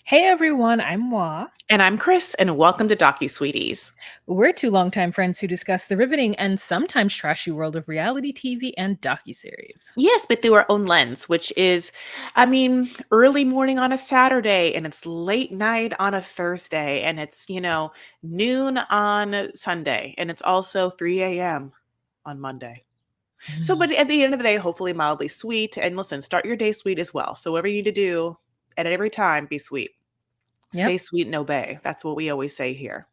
Hey everyone, I'm Moi. And I'm Chris, and welcome to Sweeties. We're two longtime friends who discuss the riveting and sometimes trashy world of reality TV and docuseries. Yes, but through our own lens, which is, early morning on a Saturday, and it's late night on a Thursday, and it's, noon on Sunday, and it's also 3 a.m. on Monday. So, but at the end of the day, hopefully mildly sweet. And listen, start your day sweet as well. So, whatever you need to do at every time, be sweet. Stay Yep. sweet and obey. That's what we always say here.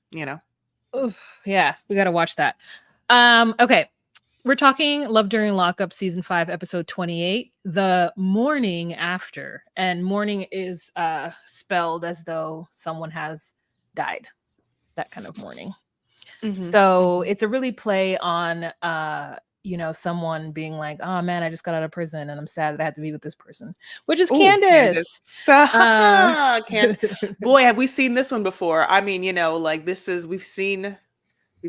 Oof, yeah, we got to watch that. Okay. We're talking Love During Lockup season 5 episode 28, The Morning After. And morning is spelled as though someone has died. That kind of mourning. Hmm. So it's a really play on someone being like, oh man, I just got out of prison and I'm sad that I had to be with this person, which is Oh, Candace. Candace. uh Can Boy, have we seen this one before. I mean, like this is we've seen this. Oh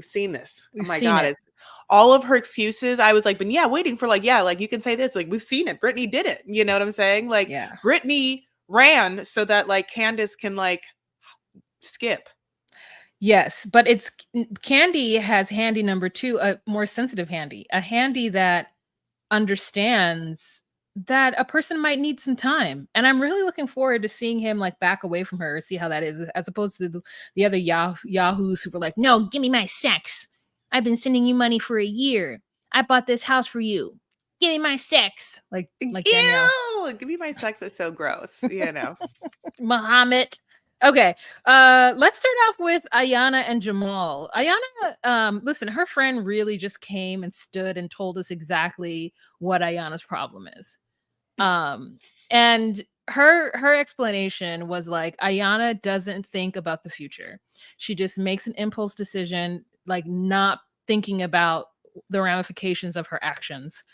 we've my seen God, it. it's all of her excuses. I was like, but yeah, waiting for like, yeah, like you can say this, like we've seen it. Brittany did it. You know what I'm saying? Like Yeah. Brittany ran so that like Candace can like skip. Yes, but it's Candy has handy number 2, a more sensitive handy, a handy that understands that a person might need some time. And I'm really looking forward to seeing him like back away from her, see how that is, as opposed to the other yahoos who were like, no, give me my sex. I've been sending you money for a year. I bought this house for you. Give me my sex. Like Danielle. Ew! Give me my sex is so gross. Muhammad. Okay. Let's start off with Ayana and Jamal. Ayana, listen, her friend really just came and stood and told us exactly what Ayana's problem is. And her explanation was like Ayana doesn't think about the future. She just makes an impulse decision, like not thinking about the ramifications of her actions.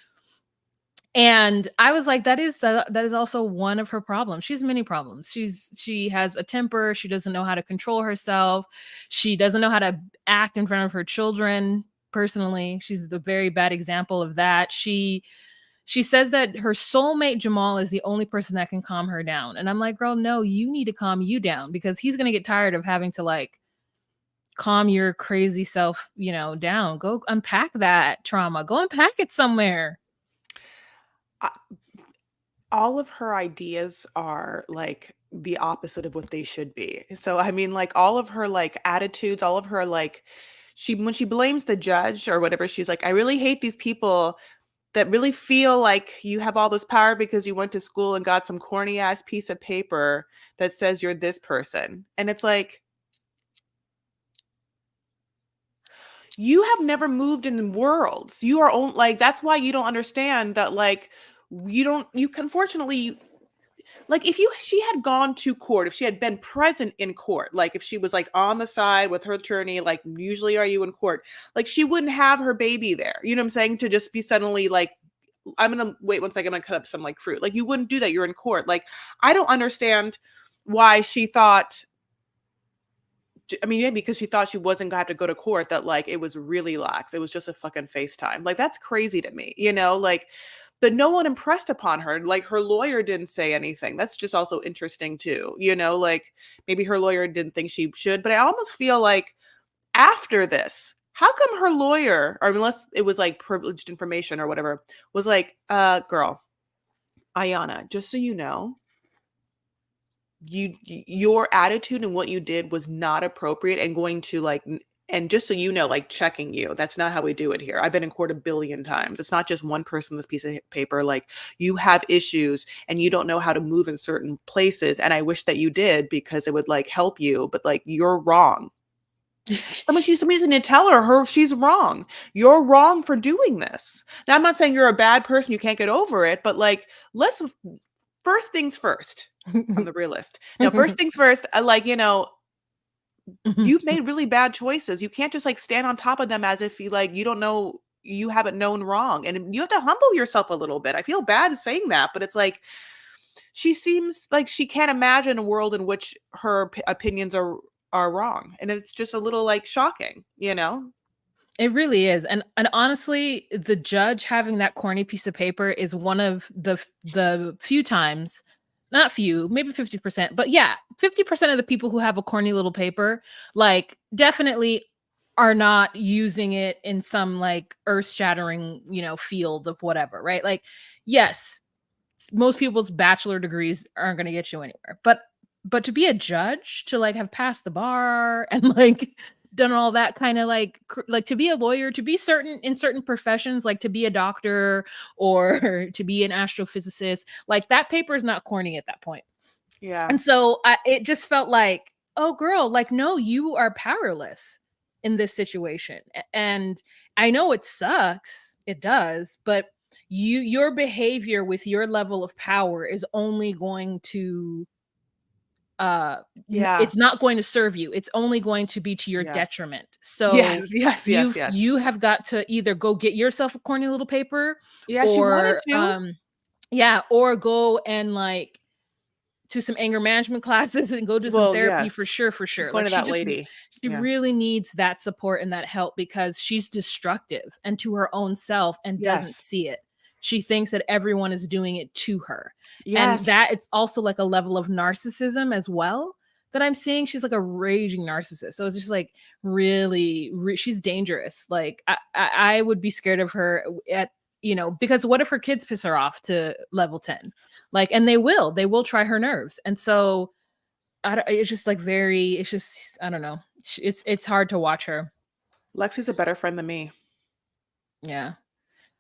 And I was like, that is also one of her problems. She has many problems. She has a temper. She doesn't know how to control herself. She doesn't know how to act in front of her children. Personally, she's the very bad example of that. She says that her soulmate Jamal is the only person that can calm her down. And I'm like, girl, no, you need to calm you down, because he's gonna get tired of having to like calm your crazy self, down. Go unpack that trauma. Go unpack it somewhere. I, all of her ideas are like the opposite of what they should be. So I mean like all of her like attitudes, all of her like she when she blames the judge or whatever, she's like, I really hate these people that really feel like you have all this power because you went to school and got some corny ass piece of paper that says you're this person. And it's like, you have never moved in worlds. You are on like that's why you don't understand that like you can fortunately like if she had gone to court, if she had been present in court, like if she was like on the side with her attorney, like usually are you in court, like she wouldn't have her baby there, you know what I'm saying, to just be suddenly like, I'm gonna wait one second, I'm gonna cut up some like fruit, like you wouldn't do that, you're in court. Like I don't understand why she thought, I mean, maybe because she thought she wasn't gonna have to go to court, that like it was really lax. It was just a fucking FaceTime. Like that's crazy to me, like but no one impressed upon her. Like her lawyer didn't say anything. That's just also interesting too, like maybe her lawyer didn't think she should, but I almost feel like after this, how come her lawyer, or unless it was like privileged information or whatever, was like, girl, Ayana, just so you know, your attitude and what you did was not appropriate and going to like and just so you know, like checking you, that's not how we do it here. I've been in court a billion times. It's not just one person, this piece of paper. Like you have issues and you don't know how to move in certain places, and I wish that you did because it would like help you, but like you're wrong. I mean, she's somebody's going to tell her she's wrong. You're wrong for doing this. Now I'm not saying you're a bad person, you can't get over it, but like let's first things first. I'm the realist. Now, first things first, you've made really bad choices. You can't just like stand on top of them as if you don't know, you haven't known wrong. And you have to humble yourself a little bit. I feel bad saying that, but it's like she seems like she can't imagine a world in which her opinions are wrong. And it's just a little like shocking. It really is. And honestly, the judge having that corny piece of paper is one of the few times not few, maybe 50%, but yeah, 50% of the people who have a corny little paper, like, definitely are not using it in some like earth-shattering, field of whatever, right? Like, yes, most people's bachelor degrees aren't going to get you anywhere, but to be a judge, to like have passed the bar and like done all that kind of like to be a lawyer, to be certain in certain professions, like to be a doctor or to be an astrophysicist, like that paper is not corny at that point. Yeah. And so it just felt like, oh girl, like, no, you are powerless in this situation. And I know it sucks, it does, but your behavior with your level of power is only going to uh Yeah. it's not going to serve you. It's only going to be to your Yeah. detriment. So Yes, yes, yes, yes. you have got to either go get yourself a corny little paper, Yeah, she wanted or to. yeah, or go and like to some anger management classes and go do some Well, therapy yes. for sure, for The sure. point Like of that lady. she Yeah. really needs that support and that help, because she's destructive and to her own self and doesn't Yes. see it. She thinks that everyone is doing it to her. And Yes. that it's also like a level of narcissism as well that I'm seeing. She's like a raging narcissist. So it's just like really, she's dangerous. Like I would be scared of her at, because what if her kids piss her off to level 10? Like, and they will try her nerves. And so it's just like it's just, I don't know. It's hard to watch her. Lexi's a better friend than me. Yeah.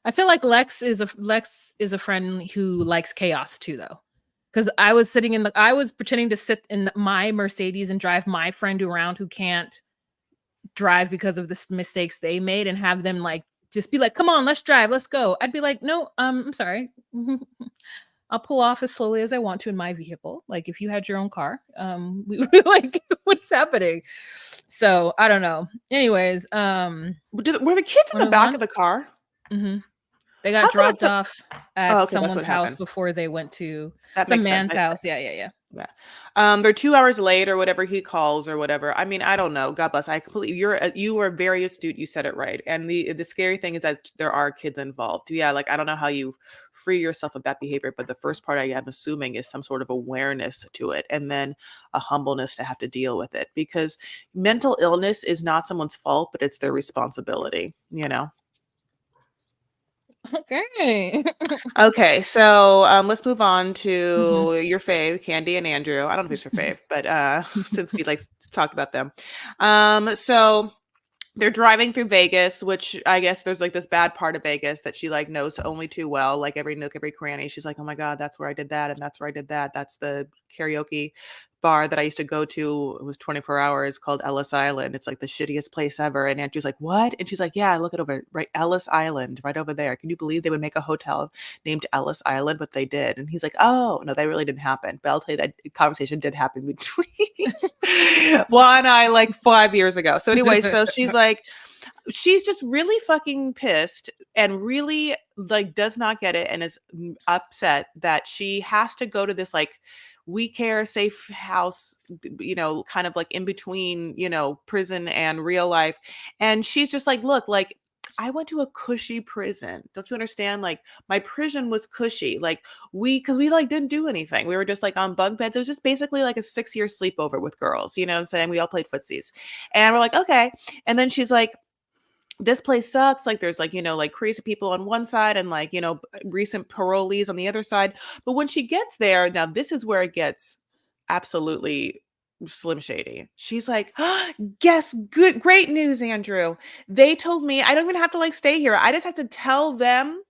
I feel like Lex is a friend who likes chaos too, though. Because I was pretending to sit in my Mercedes and drive my friend around who can't drive because of the mistakes they made, and have them like just be like, come on, let's drive, let's go. I'd be like, no, I'm sorry. I'll pull off as slowly as I want to in my vehicle. Like if you had your own car, we like, what's happening? So I don't know. Anyways, Were the kids in the back of the car? Mm-hmm. They got How come dropped off Oh, at okay, that's someone's what house happened. before they went to That some makes sense. man's house. Yeah. They're 2 hours late or whatever he calls or whatever. I mean, I don't know. God bless. I completely. You were very astute. You said it right. And the scary thing is that there are kids involved. Yeah, like I don't know how you free yourself of that behavior, but the first part I am assuming is some sort of awareness to it, and then a humbleness to have to deal with it, because mental illness is not someone's fault, but it's their responsibility. You know. Okay. Okay, so let's move on Mhm. to your fave, Candy and Andrew. I don't know if it's your fave, but since we like talked about them, so they're driving through Vegas, which I guess there's like this bad part of Vegas that she like knows only too well, like every nook, every cranny. She's like, oh my God, that's where I did that. And that's where I did that. That's the karaoke bar that I used to go to. It was 24 hours, called Ellis Island. It's like the shittiest place ever. And Andrew's like, what? And she's like, yeah, look it over, right? Ellis Island, right over there. Can you believe they would make a hotel named Ellis Island? But they did. And he's like, oh, no, that really didn't happen. But I'll tell you that conversation did happen between Juan and I like 5 years ago. So anyway, so she's just really fucking pissed and really like does not get it, and is upset that she has to go to this like we care safe house, kind of like in between, prison and real life. And she's just like, look, like I went to a cushy prison. Don't you understand? Like my prison was cushy. Like because we like didn't do anything. We were just like on bunk beds. It was just basically like a 6-year sleepover with girls. You know what I'm saying? We all played footsies. And we're like, okay. And then she's like, this place sucks. Like there's like, like crazy people on one side and like, recent parolees on the other side. But when she gets there, now this is where it gets absolutely slim shady. She's like, guess great news, Andrew. They told me I don't even have to like stay here. I just have to tell them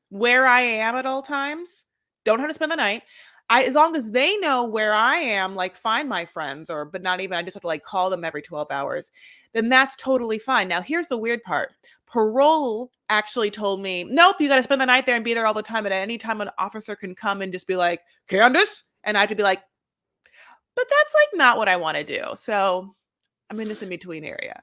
where I am at all times. Don't have to spend the night. As long as they know where I am, like find my friends, but not even, I just have to like call them every 12 hours, then that's totally fine. Now, here's the weird part. Parole actually told me, nope, you got to spend the night there and be there all the time. And at any time, an officer can come and just be like, Candace? And I have to be like, but that's like not what I want to do. So I'm in this in between area.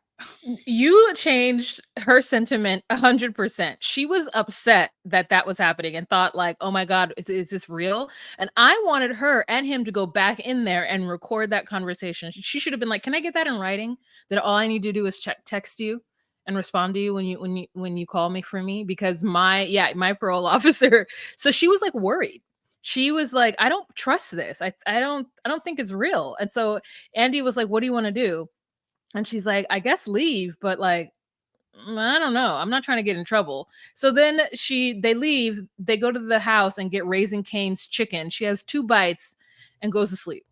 You changed her sentiment 100%. She was upset that was happening and thought like, oh my God, is this real? And I wanted her and him to go back in there and record that conversation. She should have been like, can I get that in writing? That all I need to do is text you and respond to you when you call me for me? Because my parole officer, so she was like worried. she was like, I don't trust this. I don't think it's real. And so Andy was like, what do you want to do? And she's like, I guess leave, but like, I don't know. I'm not trying to get in trouble. So then they leave, they go to the house and get Raising Cane's chicken. She has 2 bites and goes to sleep.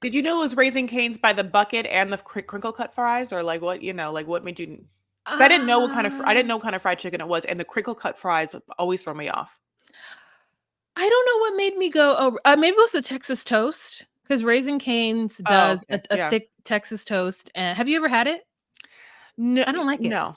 Did you know it was Raising Cane's by the bucket and the crinkle cut fries, or like what, like what made you? Because I didn't know what kind of fried chicken it was, and the crinkle cut fries always throw me off. I don't know what made me go. Oh, maybe it was the Texas toast, because Raising Cane's does a thick Texas toast. And have you ever had it? No, I don't like it. No.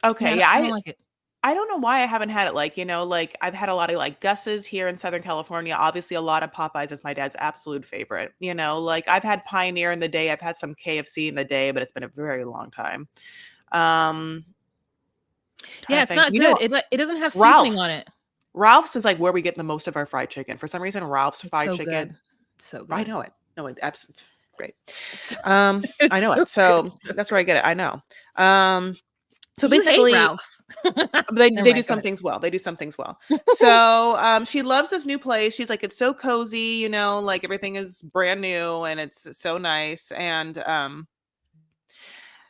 Okay, I don't like it. I don't know why I haven't had it. Like, like I've had a lot of like Gus's here in Southern California. Obviously, a lot of Popeyes is my dad's absolute favorite. Like I've had Pioneer in the day. I've had some KFC in the day, but it's been a very long time. Yeah, it's not good. It doesn't have seasoning on it. Ralph's is like where we get the most of our fried chicken. For some reason, Ralph's fried chicken. Good. So good. I know it. No, it's great. I know it. So that's where I get it. I know. So basically, Ralph's. they do some things well. They do some things well. So she loves this new place. She's like, it's so cozy, like everything is brand new and it's so nice. And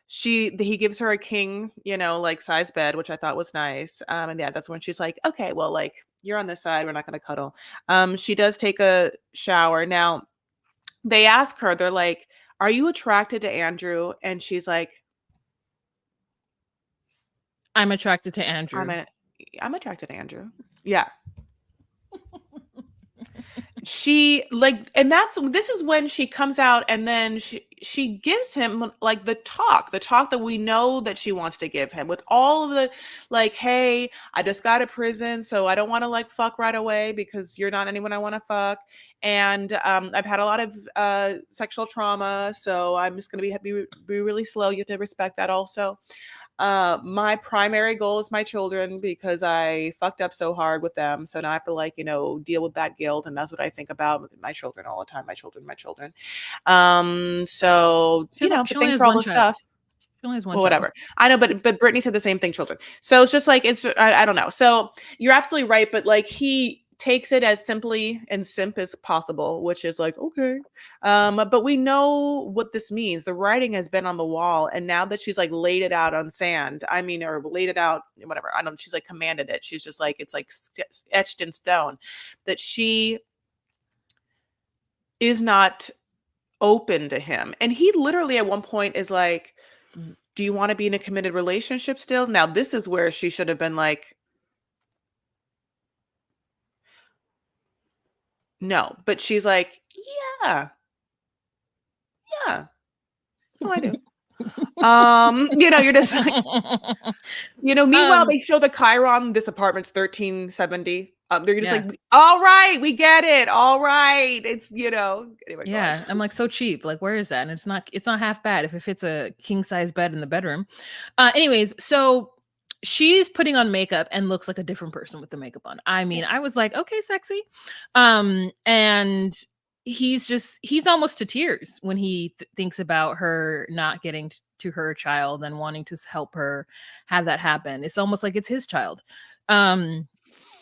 he gives her a king, like size bed, which I thought was nice. And yeah, that's when she's like, okay, well, like you're on this side. We're not going to cuddle. She does take a shower. Now they ask her, they're like, are you attracted to Andrew? And she's like, I'm attracted to Andrew. I'm attracted to Andrew. Yeah. She like, and this is when she comes out and then she gives him like the talk that we know that she wants to give him with all of the like, hey, I just got to prison, so I don't want to like fuck right away because you're not anyone I want to fuck. And I've had a lot of sexual trauma, so I'm just going to be really slow. You have to respect that also. My primary goal is my children because I fucked up so hard with them. So now I have to like, deal with that guilt. And that's what I think about my children all the time. My children. So, but thanks for all the stuff. She only has one well, whatever. I know, but Brittany said the same thing, children. So it's just like, I don't know. So you're absolutely right. But like he takes it as simply and simp as possible, which is like, okay. But we know what this means. The writing has been on the wall. And now that she's like laid it out on sand, or laid it out, whatever. I don't know. She's like commanded it. She's just like, it's like etched in stone that she is not open to him. And he literally at one point is like, do you want to be in a committed relationship still? Now, this is where she should have been like, no, but she's like, yeah, no, I do. You're just like, meanwhile, they show the Chiron, this apartment's 1370. They're just like, all right, we get it. All right. It's, anyway, yeah. I'm like, so cheap. Like, where is that? And it's not half bad if it fits a king size bed in the bedroom. Anyways, so she's putting on makeup and looks like a different person with the makeup on. I mean, I was like, okay, sexy. And he's almost to tears when he thinks about her not getting to her child and wanting to help her have that happen. It's almost like it's his child.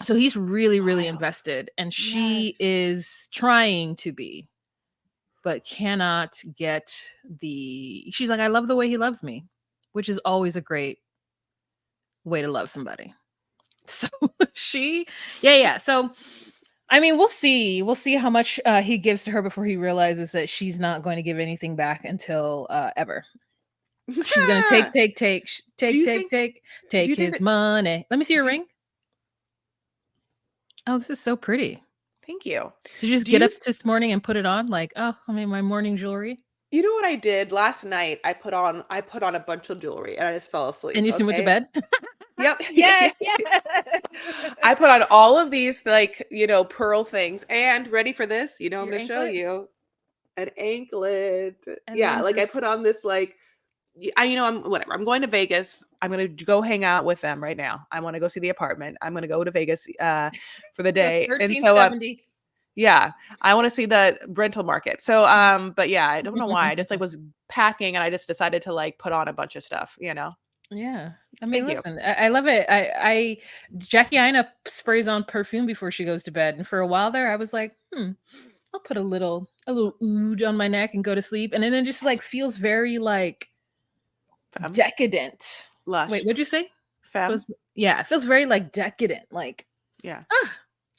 So he's really, really invested, and she is trying to be, but cannot get she's like, I love the way he loves me, which is always a great way to love somebody. So so I mean, we'll see how much he gives to her before he realizes that she's not going to give anything back until ever. She's gonna take his money. Let me see your ring. Oh, this is so pretty. Thank you. Did you just get up this morning and put it on? Like, oh, I mean, my morning jewelry. You know what I did last night? I put on a bunch of jewelry and I just fell asleep. And you soon went to bed? Yep. Yes. I put on all of these like, pearl things, and ready for this, I'm going to show you an anklet. And like I put on this like, I'm whatever. I'm going to Vegas. I'm going to go hang out with them right now. I want to go see the apartment. I'm going to go to Vegas for the day. And so I want to see the rental market. So but yeah, I don't know why. I just like was packing and I just decided to like put on a bunch of stuff, Yeah. I mean, Thank you. listen, I love it. Jackie Aina sprays on perfume before she goes to bed. And for a while there, I was like, I'll put a little oud on my neck and go to sleep. And then it just like feels very like Femme. decadent. Wait, Lush. what'd you say? Femme. Feels, yeah, it feels very like decadent. Like, Yeah.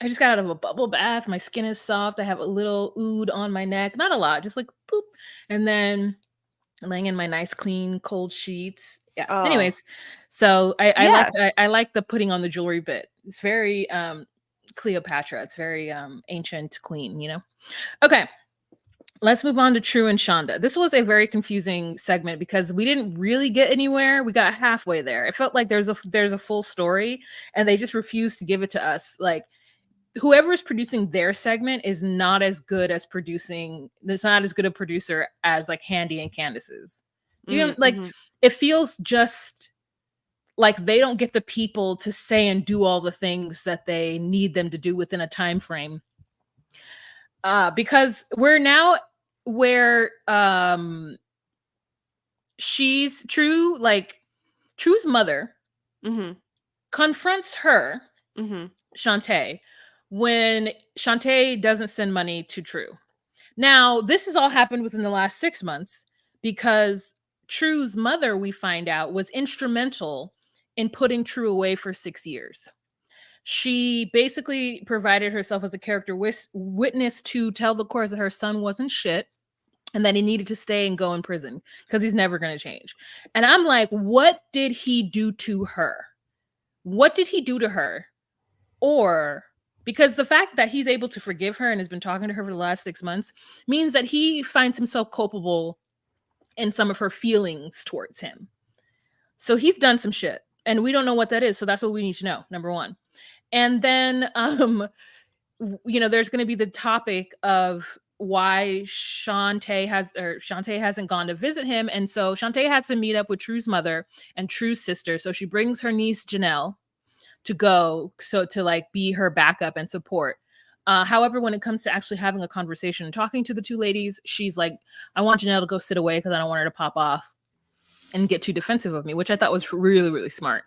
I just got out of a bubble bath. My skin is soft. I have a little oud on my neck. Not a lot, just like boop. And then laying in my nice, clean, cold sheets. Yeah. Oh. Anyways, so I like Yes. I like the putting on the jewelry bit. It's very Cleopatra. It's very ancient queen, you know? Okay. Let's move on to True and Shonda. This was a very confusing segment because we didn't really get anywhere. We got halfway there. It felt like there's a full story and they just refused to give it to us. Like whoever is producing their segment is not as good as producing. It's not as good a producer as like Handy and Candace's. You know, like Mm-hmm. it feels just like they don't get the people to say and do all the things that they need them to do within a time frame. Because we're now where she's True, like True's mother Mm-hmm. confronts her, Mm-hmm. Shantae, when Shantae doesn't send money to True. Now, this has all happened within the last 6 months because True's mother, we find out, was instrumental in putting True away for 6 years. She basically provided herself as a character witness to tell the courts that her son wasn't shit and that he needed to stay and go in prison because he's never going to change. And I'm like, what did he do to her? What did he do to her? Or because the fact that he's able to forgive her and has been talking to her for the last 6 months means that he finds himself culpable in some of her feelings towards him. So he's done some shit and we don't know what that is. So that's what we need to know. Number one. And then, there's going to be the topic of why Shantae hasn't gone to visit him. And so Shantae has to meet up with True's mother and True's sister. So she brings her niece Janelle to go, so to like be her backup and support. However, when it comes to actually having a conversation and talking to the two ladies, she's like, I want Janelle to go sit away because I don't want her to pop off and get too defensive of me, which I thought was really, really smart.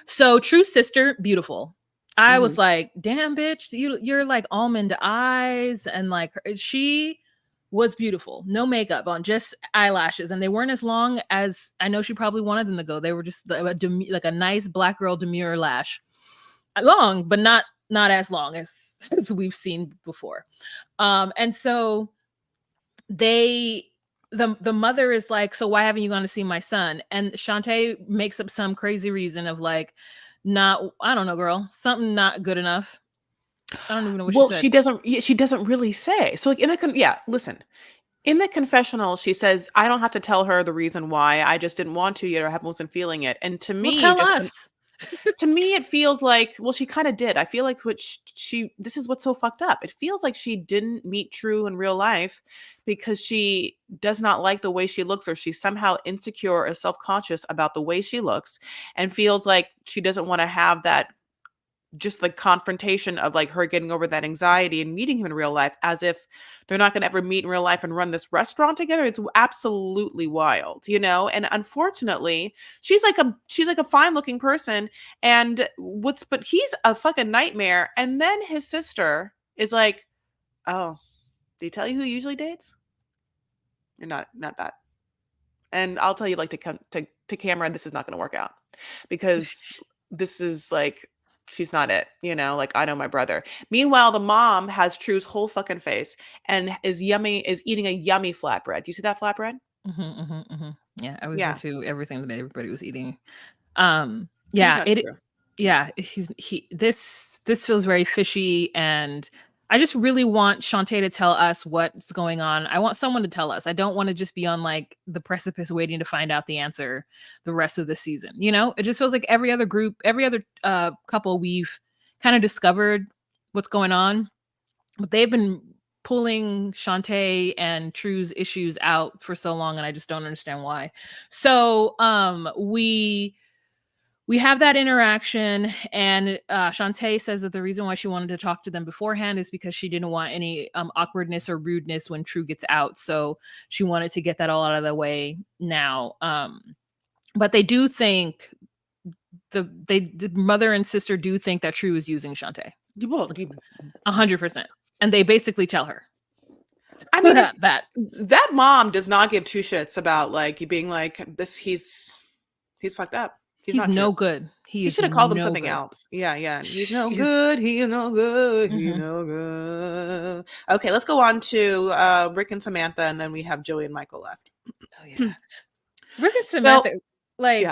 So True's sister, beautiful. I Mm-hmm. was like, damn, bitch, you're like almond eyes. And like she was beautiful. No makeup on, just eyelashes. And they weren't as long as I know she probably wanted them to go. They were just like a nice black girl demure lash. Long, but not as long as we've seen before. And so they the mother is like, so why haven't you gone to see my son? And Shantae makes up some crazy reason of like, I don't know, girl, something not good enough. I don't even know what she Well, said. she doesn't really say. So like listen. In the confessional, she says, I don't have to tell her the reason why. I just didn't want to yet or wasn't feeling it. And to Well, me, tell us. to me, it feels like, well, she kind of did. I feel like this is what's so fucked up. It feels like she didn't meet True in real life because she does not like the way she looks, or she's somehow insecure or self-conscious about the way she looks, and feels like she doesn't want to have that, just the confrontation of like her getting over that anxiety and meeting him in real life, as if they're not going to ever meet in real life and run this restaurant together. It's absolutely wild, and unfortunately she's like a fine looking person, but he's a fucking nightmare. And then his sister is like, oh, did he tell you who he usually dates? You're not that. And I'll tell you, like, to camera, this is not going to work out, because this is like, she's not it, like, I know my brother. Meanwhile, the mom has True's whole fucking face and is eating a yummy flatbread. Do you see that flatbread? Yeah, I was Yeah. into everything that everybody was eating. He's Yeah, not it True. yeah, this feels very fishy, and I just really want Shantae to tell us what's going on. I want someone to tell us. I don't want to just be on like the precipice waiting to find out the answer the rest of the season. It just feels like every other couple, we've kind of discovered what's going on, but they've been pulling Shantae and True's issues out for so long, and I just don't understand why. So we have that interaction, and Shantae says that the reason why she wanted to talk to them beforehand is because she didn't want any awkwardness or rudeness when True gets out. So she wanted to get that all out of the way now. But they do think the mother and sister do think that True is using Shantae. Well, 100%. And they basically tell her I mean, that that mom does not give two shits about like you being like this. He's fucked up. He's he's not true. no good. He should have called him something else. Yeah. He's no good. He's no good. He's no good. Okay, let's go on to Rick and Samantha, and then we have Joey and Michael left. Oh yeah, Rick and Samantha, like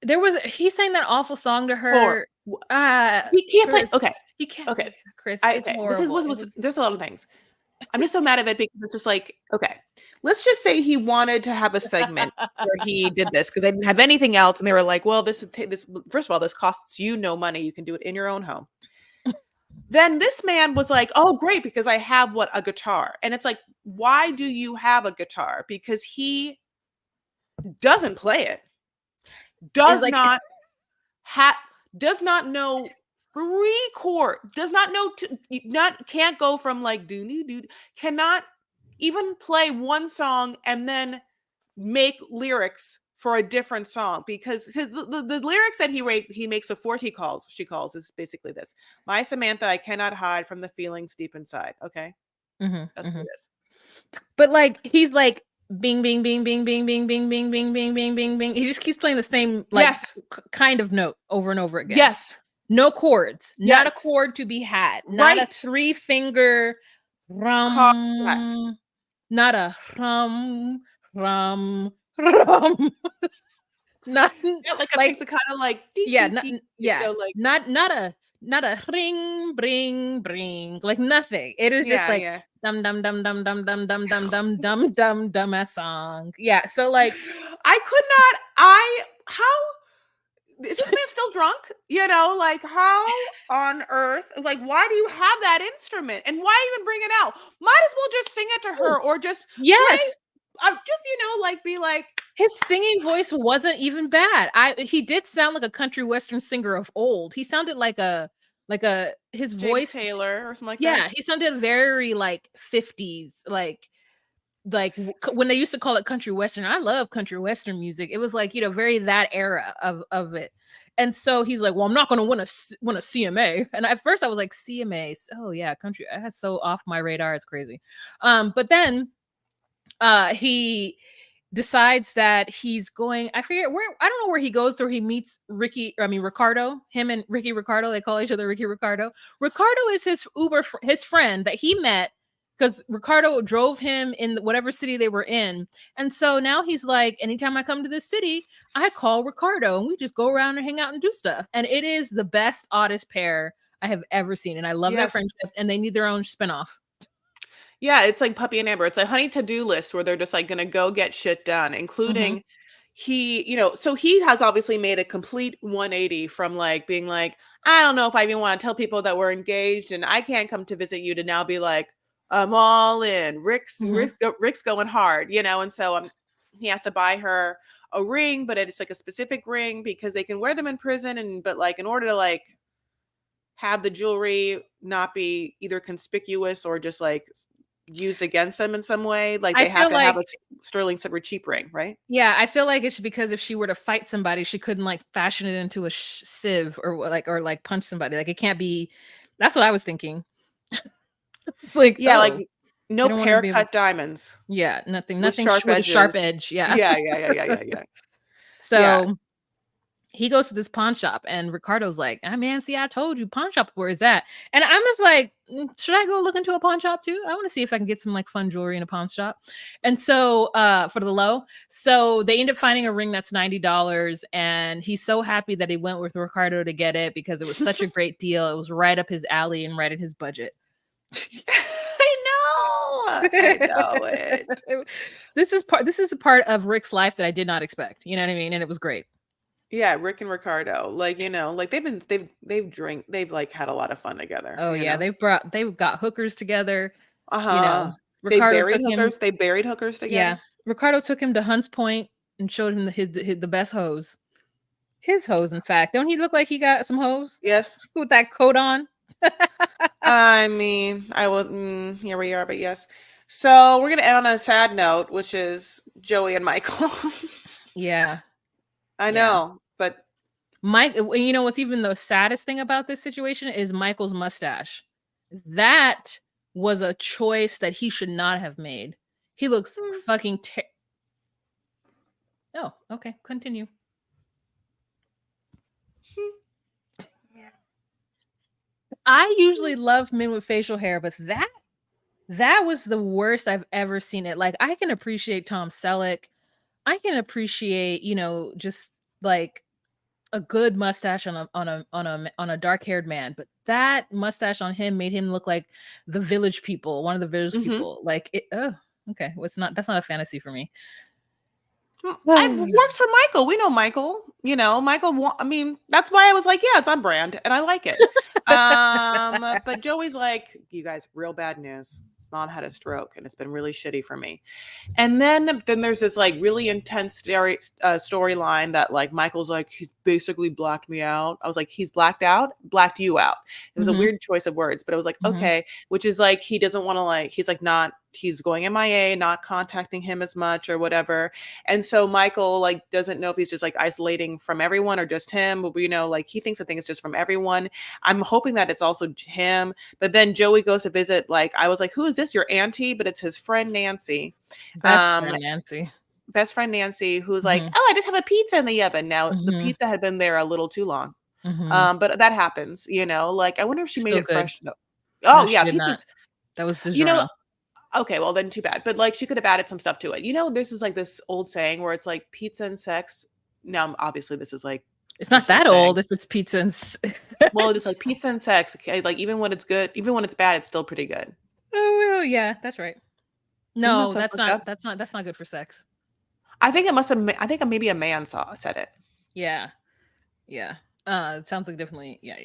he sang that awful song to her. He can't Chris, play. Okay, he can't. Okay, Chris, it's horrible. There's a lot of things. I'm just so mad at it because it's just like, okay, let's just say he wanted to have a segment where he did this because they didn't have anything else, and they were like, well, this first of all, this costs you no money. You can do it in your own home. Then this man was like, oh, great, because I have a guitar. And it's like, why do you have a guitar? Because he doesn't play it. Does not know 3 chords, does not know can't go from like doo cannot even play one song and then make lyrics for a different song, because the lyrics that he makes before she calls is basically this: my Samantha, I cannot hide from the feelings deep inside. Okay, that's what it is. But like he's like bing bing bing bing bing bing bing bing bing bing bing bing bing. He just keeps playing the same like kind of note over and over again. Yes. No chords. Not a chord to be had. Not a 3-finger rum. Not a rum. Not like a kind of like not a ring bring bring, like nothing. It is just like dum dum dum dum dum dum dum dum dum dum dum dum a song. Yeah. So like how is this man still drunk? You know, like how on earth, like why do you have that instrument and why even bring it out? Might as well just sing it to her or just play, just be like, his singing voice wasn't even bad. He did sound like a country western singer of old. He sounded like his James voice Taylor or something like that. that. Yeah, he sounded very like 50s, like when they used to call it country western. I love country western music. It was like, very that era of it. And so he's like, well, I'm not going to win a CMA. And at first I was like, CMA. Oh yeah, country. That's so off my radar. It's crazy. But then he decides that he's going, I forget where, I don't know where he goes, or he meets Ricardo, him and Ricky Ricardo, they call each other Ricky Ricardo. Ricardo is his friend that he met because Ricardo drove him in whatever city they were in. And so now he's like, anytime I come to this city, I call Ricardo and we just go around and hang out and do stuff. And it is the best, oddest pair I have ever seen. And I love that friendship, and they need their own spinoff. Yeah, it's like Puppy and Amber. It's a honey to-do list where they're just like going to go get shit done, including so he has obviously made a complete 180 from like being like, I don't know if I even want to tell people that we're engaged and I can't come to visit you, to now be like, I'm all in. Rick's going hard, and so he has to buy her a ring, but it's like a specific ring because they can wear them in prison, but like in order to like have the jewelry not be either conspicuous or just like used against them in some way, like they have to have a sterling silver cheap ring, right? Yeah, I feel like it's because if she were to fight somebody, she couldn't like fashion it into a sieve or like punch somebody. Like it can't be. That's what I was thinking. It's like, like no haircut diamonds. Yeah, nothing with a sharp edge. Yeah. So he goes to this pawn shop and Ricardo's like, man, see, I told you, pawn shop, where is that? And I'm just like, should I go look into a pawn shop too? I want to see if I can get some like fun jewelry in a pawn shop. And so for the low, so they end up finding a ring that's $90, and he's so happy that he went with Ricardo to get it because it was such a great deal. It was right up his alley and right in his budget. I know it. This is a part of Rick's life that I did not expect. You know what I mean? And it was great. Yeah, Rick and Ricardo, like, like they've like had a lot of fun together. Oh yeah, they've got hookers together. Ricardo they buried hookers together. Yeah, Ricardo took him to Hunts Point and showed him the best hose. His hose, in fact. Don't he look like he got some hose? Yes, with that coat on. I mean, I will. Here we are, but yes. So we're gonna end on a sad note, which is Joey and Michael. Yeah. I Yeah. know, but Mike, you know what's even the saddest thing about this situation is Michael's mustache. That was a choice that he should not have made. He looks fucking Oh, okay. Continue. I usually love men with facial hair, but that was the worst I've ever seen it. Like, I can appreciate Tom Selleck. I can appreciate, just like a good mustache on a dark-haired man, but that mustache on him made him look like the Village People, one of the Village People. Like it. Oh, okay. Well, that's not a fantasy for me. It works for Michael. We know Michael. Michael. I mean, that's why I was like, yeah, it's on brand, and I like it. But Joey's like, you guys, real bad news. Mom had a stroke, and it's been really shitty for me. And then there's this like really intense storyline that like Michael's like, he's basically blacked me out. I was like, he's blacked you out. It was a weird choice of words, but it was like, okay, which is like, he doesn't want to like, he's like he's going MIA, not contacting him as much or whatever. And so Michael like doesn't know if he's just like isolating from everyone or just him, but like he thinks the thing is just from everyone. I'm hoping that it's also him. But then Joey goes to visit, like, I was like, who is this? Your auntie? But it's his friend Nancy. Best friend Nancy, who's like, oh, I just have a pizza in the oven. Now the pizza had been there a little too long. But that happens, like, I wonder if she made it fresh though. Oh no, yeah, pizza's that was DiGiorno. Okay, well then too bad. But like she could have added some stuff to it. This is like this old saying where it's like pizza and sex. Now obviously this is like, it's not that old if it's pizza and well, it's like pizza and sex. Okay, like even when it's good, even when it's bad, it's still pretty good. Oh yeah, that's right. No, that's not good for sex. I think maybe a man said it. Yeah. It sounds like definitely. Yeah.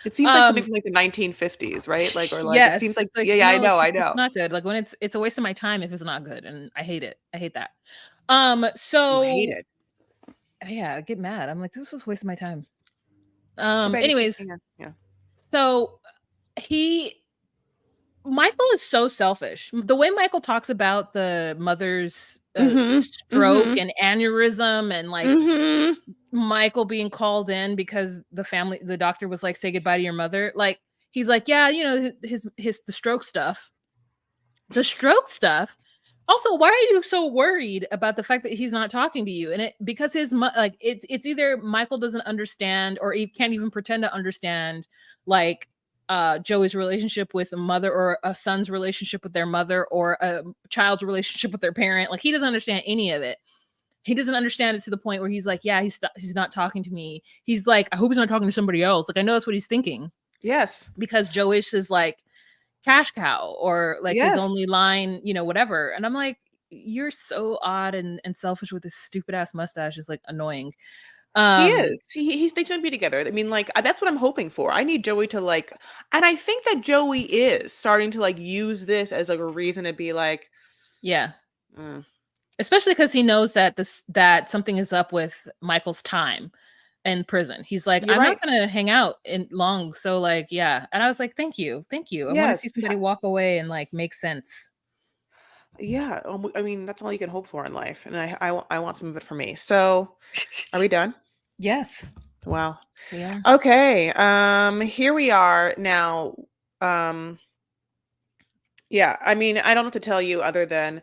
It seems like something from like the 1950s, right? Like, or like, yes, it seems like no, I know. It's not good. Like when it's a waste of my time if it's not good, and I hate it. I hate that. So you hate it. Yeah, I get mad. I'm like, this was a waste of my time. Anyways, yeah. So Michael is so selfish. The way Michael talks about the mother's stroke and aneurysm and like Michael being called in because the doctor was like, say goodbye to your mother. Like, he's like, yeah, the stroke stuff. The stroke stuff. Also, why are you so worried about the fact that he's not talking to you? And because it's either Michael doesn't understand or he can't even pretend to understand, like, Joey's relationship with a mother or a son's relationship with their mother or a child's relationship with their parent. Like, he doesn't understand any of it. He doesn't understand it to the point where he's like, yeah, he's not talking to me. He's like, I hope he's not talking to somebody else. Like, I know that's what he's thinking. Yes. Because Joey's is like cash cow or like his only line, whatever. And I'm like, you're so odd and selfish with this stupid ass mustache. Is like annoying. He is. They shouldn't be together. I mean, like, that's what I'm hoping for. I need Joey to like, and I think that Joey is starting to like use this as like a reason to be like, yeah. Especially because he knows that something is up with Michael's time in prison. He's like, I'm not gonna hang out in long. So like, yeah. And I was like, thank you. I want to see somebody walk away and like make sense. Yeah, I mean, that's all you can hope for in life, and I want some of it for me. So, are we done? Yes. Wow. Yeah. Okay. Here we are now. Yeah. I mean, I don't know what to tell you other than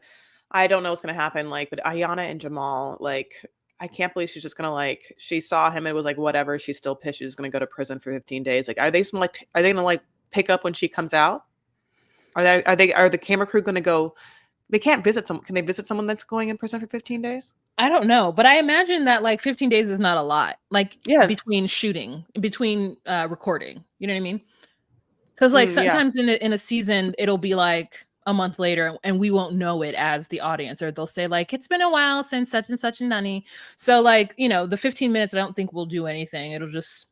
I don't know what's gonna happen. Like, but Ayanna and Jamal, like, I can't believe she's just gonna like. She saw him and was like, whatever. She's still pissed. She's gonna go to prison for 15 days. Like, are they gonna like pick up when she comes out? Are the camera crew gonna go? They can't visit someone. Can they visit someone that's going in prison for 15 days? I don't know, but I imagine that like 15 days is not a lot. Like, between recording, you know what I mean? Because like sometimes in a season it'll be like a month later and we won't know it as the audience, or they'll say like, it's been a while since such and such and nunny. So like, the 15 minutes I don't think will do anything. It'll just,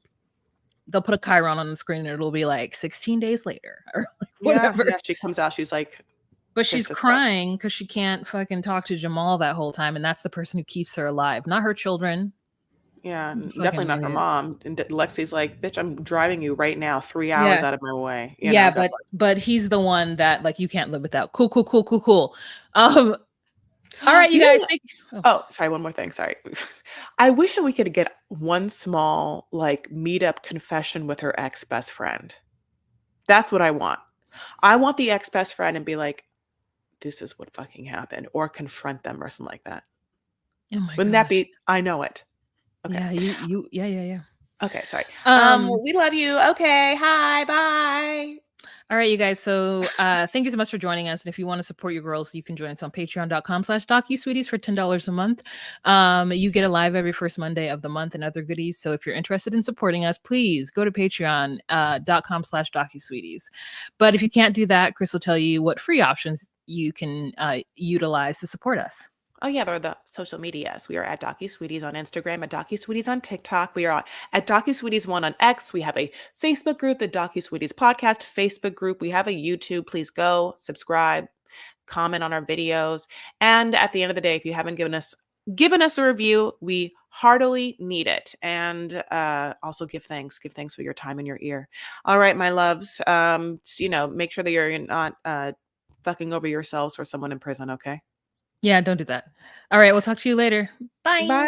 they'll put a chyron on the screen and it'll be like 16 days later or like whatever. Yeah, she comes out, she's like, but she's crying because she can't fucking talk to Jamal that whole time, and that's the person who keeps her alive, not her children. Yeah, definitely not her mom. And Lexi's like, bitch, I'm driving you right now 3 hours out of my way. But he's the one that like, you can't live without. Cool. All right, you You guys. know, Oh. oh, sorry, one more thing. Sorry. I wish that we could get one small like meetup confession with her ex best friend. That's what I want. I want the ex best friend and be like, this is what fucking happened, or confront them or something like that. Oh my Wouldn't that gosh. be? I know it. Okay. Yeah, yeah. Okay. Sorry. Um, We love you. Okay. Hi. Bye. all right, you guys. So thank you so much for joining us. And if you want to support your girls, you can join us on patreon.com/DocuSweeties for $10 a month. You get a live every first Monday of the month and other goodies. So if you're interested in supporting us, please go to patreon.com/DocuSweeties. But if you can't do that, Chris will tell you what free options you can utilize to support us. Oh yeah, they're the social medias. We are at DocuSweeties on Instagram, at DocuSweeties on TikTok. We are at DocuSweeties1 on X. We have a Facebook group, the DocuSweeties Podcast Facebook group. We have a YouTube. Please go subscribe, comment on our videos. And at the end of the day, if you haven't given us a review, we heartily need it. And also give thanks. Give thanks for your time and your ear. All right, my loves. Make sure that you're not fucking over yourselves for someone in prison. Okay. Yeah, don't do that. All right, we'll talk to you later. Bye. Bye.